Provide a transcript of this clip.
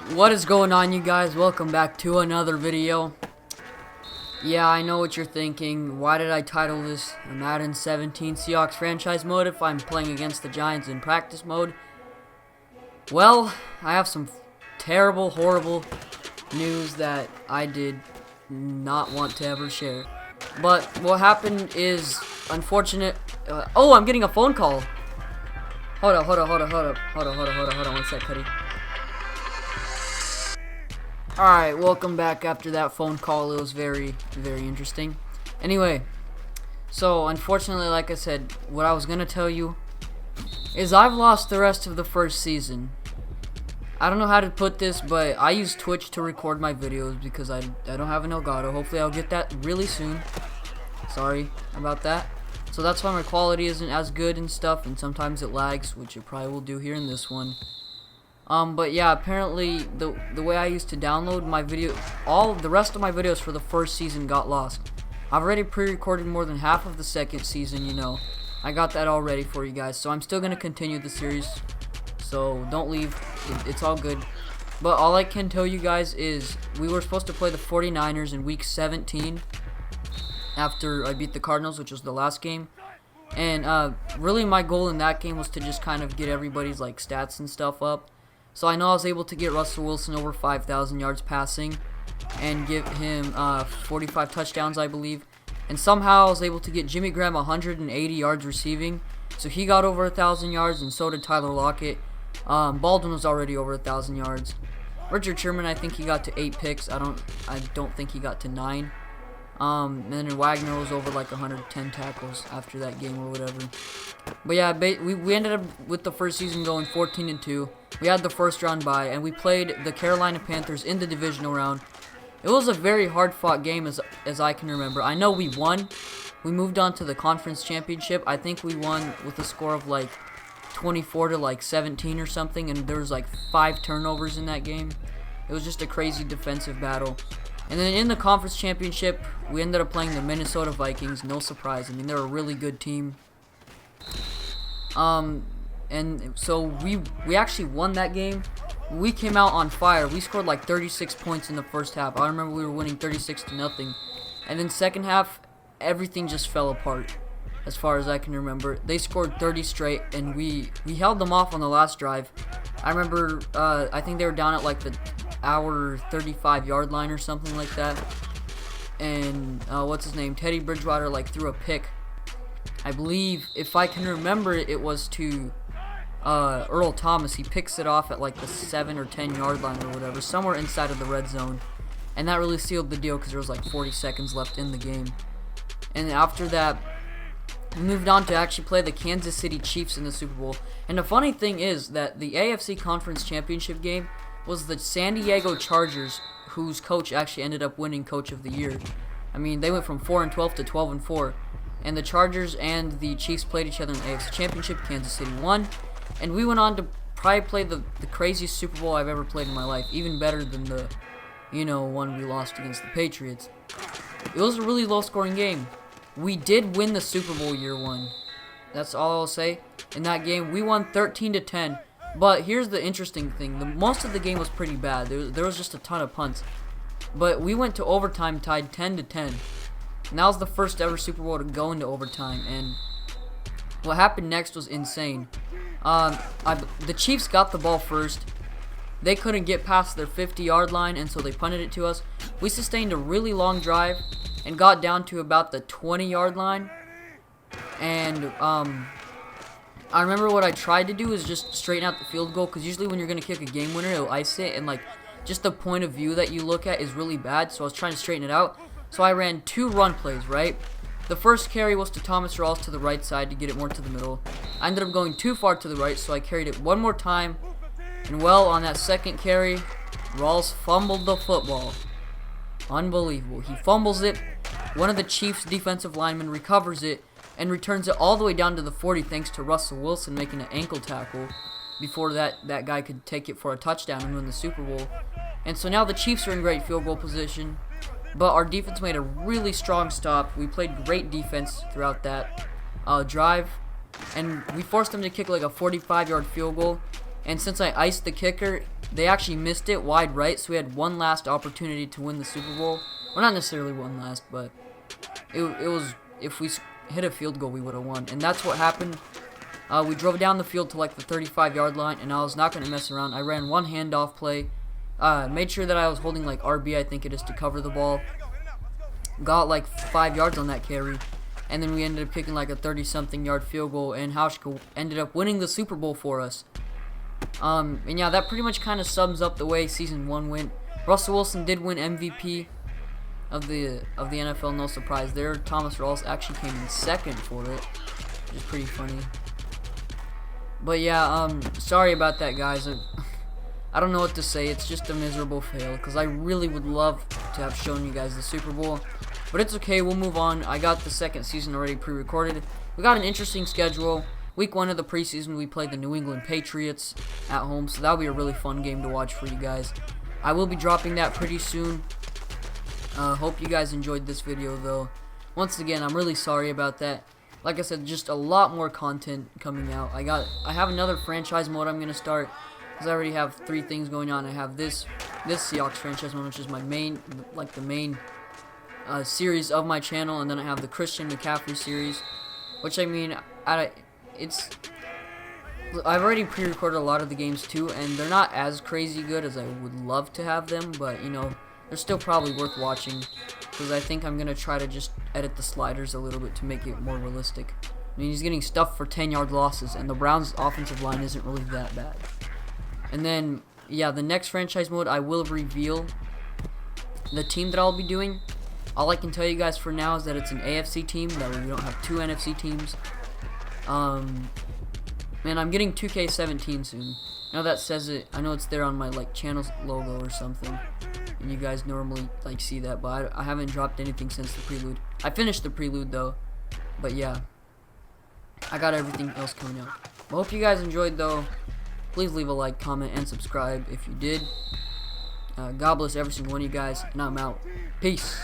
What is going on, you guys? Welcome back to another video. Yeah, I know what you're thinking. Why did I title this Madden 17 Seahawks Franchise mode if I'm playing against the Giants in practice mode? Well, I have some terrible, horrible news that I did not want to ever share. But what happened is unfortunate. Oh, I'm getting a phone call. Hold up, one sec, Cuddy. Alright, welcome back after that phone call. It was very, very interesting. Anyway, so unfortunately, like I said, what I was going to tell you is I've lost the rest of the first season. I don't know how to put this, but I use Twitch to record my videos because I don't have an Elgato. Hopefully I'll get that really soon. Sorry about that. So that's why my quality isn't as good and stuff, and sometimes it lags, which it probably will do here in this one. But yeah, apparently the way I used to download my video, all the rest of my videos for the first season got lost. I've already pre-recorded more than half of the second season, you know. I got that all ready for you guys, so I'm still going to continue the series. So don't leave, it's all good. But all I can tell you guys is we were supposed to play the 49ers in week 17 after I beat the Cardinals, which was the last game. And really my goal in that game was to just kind of get everybody's like stats and stuff up. So I know I was able to get Russell Wilson over 5,000 yards passing and give him 45 touchdowns, I believe. And somehow I was able to get Jimmy Graham 180 yards receiving. So he got over 1,000 yards, and so did Tyler Lockett. Baldwin was already over 1,000 yards. Richard Sherman, I think he got to 8 picks. I don't think he got to 9. And then Wagner was over like 110 tackles after that game or whatever. But yeah, we ended up with the first season going 14-2. We had the first round bye, and we played the Carolina Panthers in the divisional round. It was a very hard-fought game as I can remember. I know we won. We moved on to the conference championship. I think we won with a score of like 24 to like 17 or something, and there was like 5 turnovers in that game. It was just a crazy defensive battle. And then in the conference championship, we ended up playing the Minnesota Vikings. No surprise. I mean, they're a really good team. And so we actually won that game. We came out on fire. We scored like 36 points in the first half. I remember we were winning 36-0. And then second half, everything just fell apart as far as I can remember. They scored 30 straight, and we held them off on the last drive. I remember, I think they were down at like the our 35-yard line or something like that. And what's his name? Teddy Bridgewater like threw a pick. I believe, if I can remember, it was to Earl Thomas. He picks it off at like the 7 or 10-yard line or whatever, somewhere inside of the red zone. And that really sealed the deal because there was like 40 seconds left in the game. And after that, we moved on to actually play the Kansas City Chiefs in the Super Bowl. And the funny thing is that the AFC Conference Championship game was the San Diego Chargers, whose coach actually ended up winning Coach of the Year. I mean, they went from 4-12 to 12-4. And the Chargers and the Chiefs played each other in the AFC Championship. Kansas City won. And we went on to probably play the craziest Super Bowl I've ever played in my life. Even better than the, one we lost against the Patriots. It was a really low-scoring game. We did win the Super Bowl year 1. That's all I'll say. In that game, we won 13-10. But here's the interesting thing. Most of the game was pretty bad. There was just a ton of punts. But we went to overtime tied 10-10. And that was the first ever Super Bowl to go into overtime. And what happened next was insane. The Chiefs got the ball first. They couldn't get past their 50-yard line, and so they punted it to us. We sustained a really long drive and got down to about the 20-yard line. And I remember what I tried to do is just straighten out the field goal, because usually when you're going to kick a game winner, it'll ice it, and like just the point of view that you look at is really bad, so I was trying to straighten it out. So I ran 2 run plays, right? The first carry was to Thomas Rawls to the right side to get it more to the middle. I ended up going too far to the right, so I carried it one more time. And well, on that second carry, Rawls fumbled the football. Unbelievable. He fumbles it. One of the Chiefs' defensive linemen recovers it and returns it all the way down to the 40 thanks to Russell Wilson making an ankle tackle before that guy could take it for a touchdown and win the Super Bowl. And so now the Chiefs are in great field goal position. But our defense made a really strong stop. We played great defense throughout that drive. And we forced them to kick like a 45-yard field goal. And since I iced the kicker, they actually missed it wide right, so we had one last opportunity to win the Super Bowl. Well, not necessarily one last, but it was, if we hit a field goal, we would have won. And that's what happened. We drove down the field to like the 35-yard line, and I was not going to mess around. I ran one handoff play, made sure that I was holding like RB, I think it is, to cover the ball. Got like 5 yards on that carry, and then we ended up kicking like a 30-something yard field goal, and Hauschka ended up winning the Super Bowl for us. And yeah, that pretty much kind of sums up the way Season 1 went. Russell Wilson did win MVP of the NFL, no surprise there. Thomas Rawls actually came in second for it, which is pretty funny. But yeah, sorry about that, guys. I don't know what to say. It's just a miserable fail, because I really would love to have shown you guys the Super Bowl. But it's okay, we'll move on. I got the second season already pre-recorded. We got an interesting schedule. Week 1 of the preseason, we played the New England Patriots at home, so that'll be a really fun game to watch for you guys. I will be dropping that pretty soon. Hope you guys enjoyed this video, though. Once again, I'm really sorry about that. Like I said, just a lot more content coming out. I have another franchise mode I'm gonna start, because I already have 3 things going on. I have this Seahawks franchise mode, which is my main, like the main series of my channel, and then I have the Christian McCaffrey series, which I mean, I've already pre-recorded a lot of the games too, and they're not as crazy good as I would love to have them, but you know, they're still probably worth watching, because I think I'm gonna try to just edit the sliders a little bit to make it more realistic. I mean, he's getting stuffed for 10-yard losses, and the Browns' offensive line isn't really that bad. And then, yeah, the next franchise mode, I will reveal the team that I'll be doing. All I can tell you guys for now is that it's an AFC team, that way we don't have 2 NFC teams. Man, I'm getting 2K17 soon. I know that says it. I know it's there on my like channel's logo or something, and you guys normally like see that, but I haven't dropped anything since the prelude. I finished the prelude though, but yeah, I got everything else coming out. I hope you guys enjoyed though. Please leave a like, comment, and subscribe if you did. God bless every single one of you guys, and I'm out. Peace.